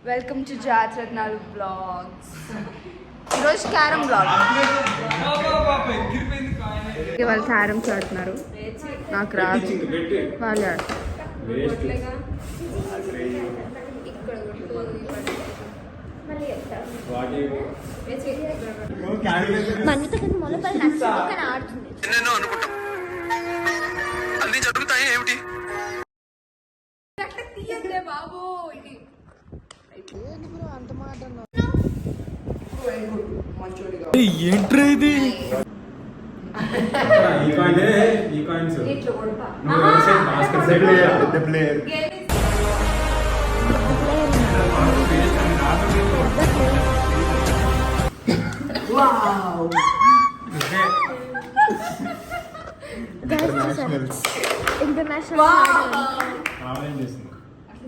Welcome to Jathiratnalu blogs. ఈరోజు carrom blog. వాళ్ళు carroms ఆడుతున్నారు, నాకు రాదు, వాళ్ళు ఆడుతున్నారు. అన్ని జరుగుతాయి ఏమిటి బాబు ఏంట్రా ఇది?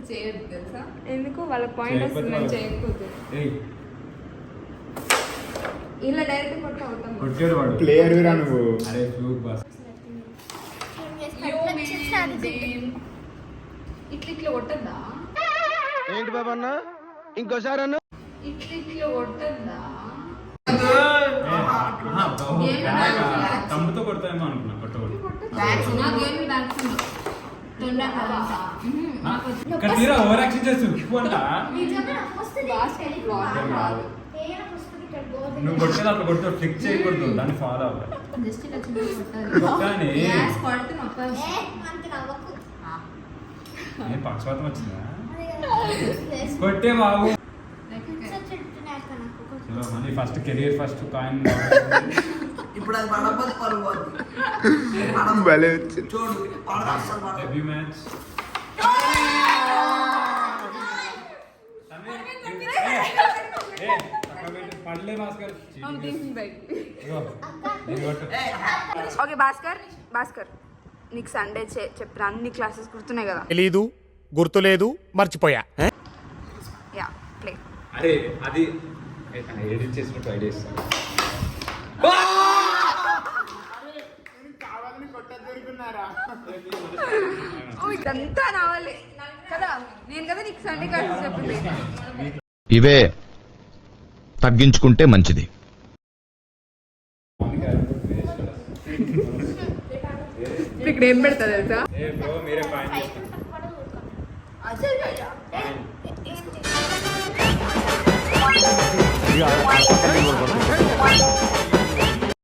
చేయొద్దు తెలుసా, ఎందుకు వాళ్ళ పాయింట్ వస్తుంది చేయకపోతే ఇలా డైరెక్ట్ కొట్టావు ప్లేయర్ నువ్వు. ఇట్లా కొట్టద్దా? ఏంటి బాబా అన్న ఇంకోసారి అన్న ఇట్లా కొట్టద్దా? తమ్ముతో కొడతాయేమో అనుకున్నా. కొట్టకూడదు. ఓవర్ యాక్షన్ చేస్తూ నువ్వు కొట్టేది అట్లా కొట్టు, క్లిక్ చేయకూడదు, దాన్ని ఫాలో అవ్వాలి. పక్షపాతం వచ్చిందా? కొట్టే బాబు. మళ్ళీ ఫస్ట్ కెరియర్ ఫస్ట్ కాయిన్ ఇప్పుడు అది పడబోదు పడబోదు చూడు డెబ్యూ మ్యాచ్. పడలే భాస్కర్. ఓకే భాస్కర్ నీకు సండే చెప్పిన అన్ని క్లాసెస్ గుర్తున్నాయి కదా? తెలీదు, గుర్తులేదు, మర్చిపోయా. Yeah play. అరే అది ఎడిట్ చేసినట్టు ఐడియా ఇస్తాను. ఇదంతా రావాలి కదా, నేను కదా నీకు సండే క్లాసెస్ చెప్పింది. ఇవే తగ్గించుకుంటే మంచిది. ఇక్కడ ఏం పెడతా తెలుసా? మీరే పాయింట్ అసలు